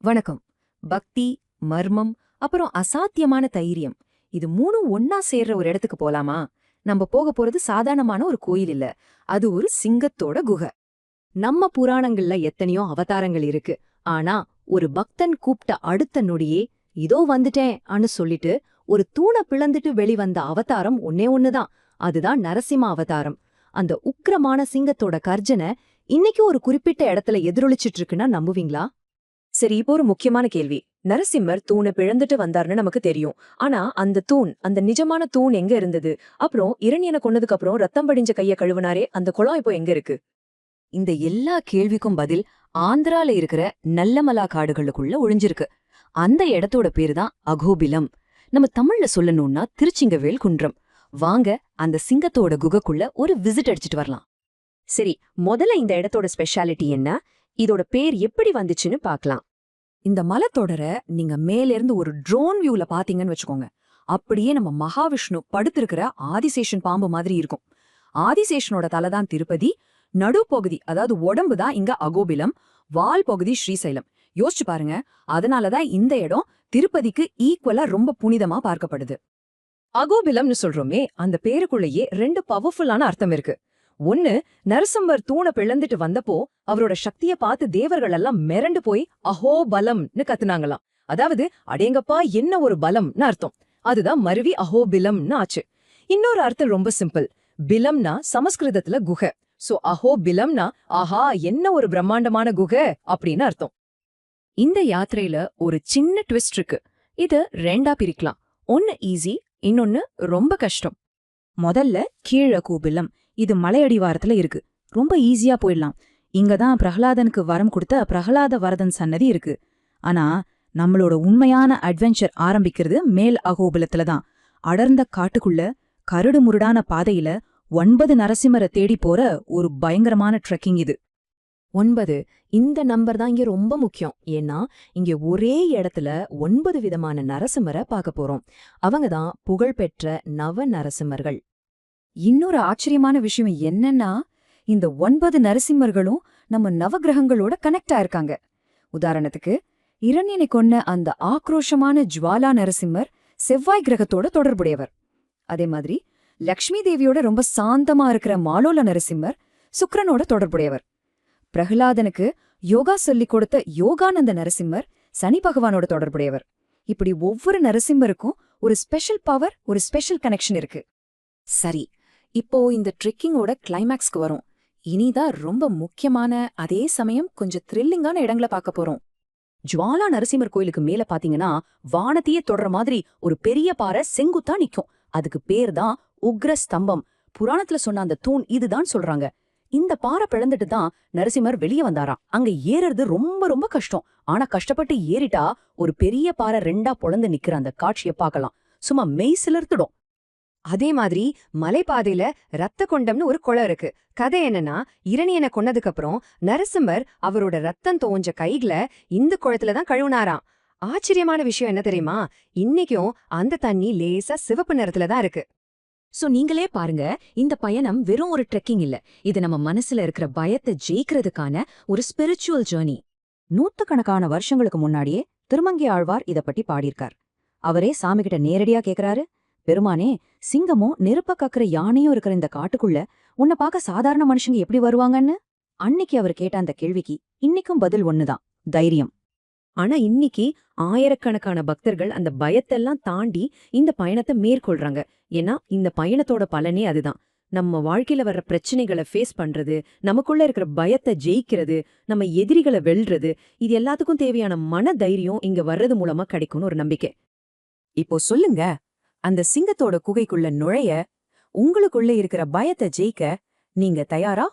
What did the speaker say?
வணக்கம். பக்தி, மர்மம், அப்புறம் அசாத்தியமான தைரியம். இது மூணும் ஒன்னா சேர்ற ஒரு இடத்துக்கு போலாமா? நம்ம போக போறது சாதாரணமான ஒரு கோயில் இல்ல. அது ஒரு சிங்கத்தோட குகை. நம்ம புராணங்கள்ல எத்தனையோ அவதாரங்கள் இருக்கு. ஆனா ஒரு பக்தன் கூப்பிட்ட அடுத்த நொடியே இதோ வந்துட்டேன் அன்னு சொல்லிட்டு ஒரு தூணை பிளந்துட்டு வெளிவந்த அவதாரம் ஒன்னே ஒண்ணுதான். அதுதான் நரசிம்ம அவதாரம். அந்த உக்கிரமான சிங்கத்தோட கர்ஜனை இன்னைக்கு ஒரு குறிப்பிட்ட இடத்துல எதிரொலிச்சிட்டு இருக்குன்னா நம்புவீங்களா? சரி, இப்போ ஒரு முக்கியமான கேள்வி. நரசிம்மர் தூணை பிளந்துட்டு வந்தார்னு நமக்கு தெரியும். ஆனா அந்த தூண், அந்த நிஜமான தூண் எங்க இருந்தது? அப்புறம் இரணியனை கொன்னதுக்கு அப்புறம் ரத்தம் படிஞ்ச கைய கழுவுனாரே, அந்த குளம் இப்போ எங்க இருக்கு? இந்த எல்லா கேள்விக்கும் பதில் ஆந்திரால இருக்கிற நல்லமலா காடுகளுக்குள்ள ஒளிஞ்சிருக்கு. அந்த இடத்தோட பேரு தான் அகோபிலம். நம்ம தமிழ்ல சொல்லணும்னா திருச்சிங்கவேல் குன்றம். வாங்க அந்த சிங்கத்தோட குகைக்குள்ள ஒரு விசிட் அடிச்சிட்டு வரலாம். சரி, முதல்ல இந்த இடத்தோட ஸ்பெஷாலிட்டி என்ன? இதோட பேர் எப்படி வந்துச்சுன்னு பார்க்கலாம். இந்த மலைத்தொடர நீங்க மேலிருந்து ஒரு ட்ரோன் வியூல பாத்தீங்கன்னு வச்சுக்கோங்க. அப்படியே நம்ம மகாவிஷ்ணு படுத்திருக்கிற ஆதிசேஷன் பாம்பு மாதிரி இருக்கும். ஆதிசேஷனோட தலைதான் திருப்பதி, நடுப்பகுதி அதாவது உடம்பு தான் இங்க அகோபிலம், வால் பகுதி ஸ்ரீசைலம். யோசிச்சு பாருங்க. அதனாலதான் இந்த இடம் திருப்பதிக்கு ஈக்குவலா ரொம்ப புனிதமா பார்க்கப்படுது. அகோபிலம்னு சொல்றோமே, அந்த பேருக்குள்ளேயே ரெண்டு பவர்ஃபுல்லான அர்த்தம் இருக்கு. ஒன்னு, நரசிம்மர் தூணை பிளந்துட்டு வந்தப்போ அவரோட சக்திய பார்த்து தேவர்கள் எல்லாம் மிரண்டு போய் அஹோ பலம்னு கத்துனாங்களாம். அதாவது அடேங்கப்பா என்ன ஒரு பலம்னு அர்த்தம். அதுதான் மருவி அஹோபிலம்னு ஆச்சு. இன்னொரு அர்த்தம் ரொம்ப சிம்பிள். பிலம்னா சமஸ்கிருதத்துல குகை. சோ அஹோ பிலம்னா ஆஹா என்ன ஒரு பிரம்மாண்டமான குகை அப்படின்னு அர்த்தம். இந்த யாத்திரையில ஒரு சின்ன ட்விஸ்ட் இருக்கு. இது ரெண்டா பிரிக்கலாம். ஒன்னு ஈஸி, இன்னொன்னு ரொம்ப கஷ்டம். முதல்ல கீழ கூபிலம். இது மலையடிவாரத்துல இருக்கு. ரொம்ப ஈஸியா போயிடலாம். இங்கதான் பிரகலாதனுக்கு வரம் கொடுத்த பிரகலாத வரதன் சன்னதி இருக்கு. ஆனா நம்மளோட உண்மையான அட்வென்ச்சர் ஆரம்பிக்கிறது மேல் அகோபிலத்துல தான். அடர்ந்த காட்டுக்குள்ள கரடு முருடான பாதையில 9 நரசிம்மரை தேடி போற ஒரு பயங்கரமான ட்ரெக்கிங் இது. 9, இந்த நம்பர் தான் இங்க ரொம்ப முக்கியம். ஏன்னா இங்க ஒரே இடத்துல 9 விதமான நரசிம்மரை பார்க்க போறோம். அவங்க தான் புகழ்பெற்ற நவ நரசிம்மர்கள். இன்னொரு ஆச்சரியமான விஷயம் என்னன்னா, இந்த 9 நரசிம்மர்களும் நம்ம நவகிரகங்களோட கனெக்ட் ஆயிருக்காங்க. உதாரணத்துக்கு, இரணியனை கொன்ன அந்த ஆக்ரோஷமான ஜுவாலா நரசிம்மர் செவ்வாய் கிரகத்தோட தொடர்புடையவர். அதே மாதிரி லக்ஷ்மி தேவியோட ரொம்ப சாந்தமா இருக்கிற மாலோல நரசிம்மர் சுக்கிரனோட தொடர்புடையவர். பிரகலாதனுக்கு யோகா சொல்லிக் கொடுத்த யோகானந்த நரசிம்மர் சனி பகவானோட தொடர்புடையவர். இப்படி ஒவ்வொரு நரசிம்மருக்கும் ஒரு ஸ்பெஷல் பவர், ஒரு ஸ்பெஷல் கனெக்ஷன் இருக்கு. சரி, இப்போ இந்த ட்ரெக்கிங்கோட கிளைமேக்ஸ்க்கு வரும். இனிதான் ரொம்ப முக்கியமான, அதே சமயம் கொஞ்சம் த்ரில்லிங்கான இடங்களை பார்க்க போறோம். ஜுவாலா நரசிம்மர் கோயிலுக்கு மேல பாத்தீங்கன்னா வானத்தையே தொடர மாதிரி ஒரு பெரிய பாறை செங்குத்தா நிக்கும். அதுக்கு பேர் தான் உக்ர ஸ்தம்பம். புராணத்துல சொன்ன அந்த தூண் இதுதான் சொல்றாங்க. இந்த பாறை பிளந்துட்டு தான் நரசிம்மர் வெளியே வந்தாராம். அங்க ஏறது ரொம்ப ரொம்ப கஷ்டம். ஆனா கஷ்டப்பட்டு ஏறிட்டா ஒரு பெரிய பாறை ரெண்டா பொளந்து நிக்கிற அந்த காட்சியை பார்க்கலாம். சும்மா மெய் சிலிர்த்துடும். அதே மாதிரி மலைப்பாதையில ரத்த கொண்டம்னு ஒரு குளம் இருக்கு. கதை என்னன்னா, இரணியனை கொன்னதுக்கு அப்புறம் நரசிம்மர் அவரோட ரத்தம் தோஞ்ச கைகளை இந்த குளத்துலதான் கழுவுனாராம். ஆச்சரியமான விஷயம் என்ன தெரியுமா? இன்னைக்கும் அந்த தண்ணி லேசா சிவப்பு நிறத்துலதான் இருக்கு. சோ நீங்களே பாருங்க, இந்த பயணம் வெறும் ஒரு ட்ரெக்கிங் இல்ல. இது நம்ம மனசுல இருக்கிற பயத்தை ஜெயிக்கிறதுக்கான ஒரு ஸ்பிரிச்சுவல் ஜேர்னி. நூத்துக்கணக்கான வருஷங்களுக்கு முன்னாடியே திருமங்கை ஆழ்வார் இத பத்தி பாடியிருக்கார். அவரே சாமி கிட்ட நேரடியா கேக்குறாரு, பெருமானே, சிங்கமும் நெருப்ப கக்குற யானையும் இருக்கிற இந்த காட்டுக்குள்ள உன்னை பார்க்க சாதாரண மனுஷங்க எப்படி வருவாங்கன்னு. அன்னைக்கு அவர் கேட்ட அந்த கேள்விக்கு இன்னைக்கும் பதில் ஒண்ணுதான், தைரியம். ஆனா இன்னைக்கு ஆயிரக்கணக்கான பக்தர்கள் அந்த பயத்தெல்லாம் தாண்டி இந்த பயணத்தை மேற்கொள்றாங்க. ஏன்னா இந்த பயணத்தோட பலனே அதுதான். நம்ம வாழ்க்கையில வர்ற பிரச்சனைகளை ஃபேஸ் பண்றது, நமக்குள்ள இருக்கிற பயத்தை ஜெயிக்கிறது, நம்ம எதிரிகளை வெல்றது, இது எல்லாத்துக்கும் தேவையான மன தைரியம் இங்க வர்றது மூலமா கிடைக்கும்னு ஒரு நம்பிக்கை. இப்போ சொல்லுங்க, அந்த சிங்கத்தோட குகைக்குள்ள நுழைய, உங்களுக்குள்ள இருக்கிற பயத்தை ஜெயிக்க நீங்க தயாரா?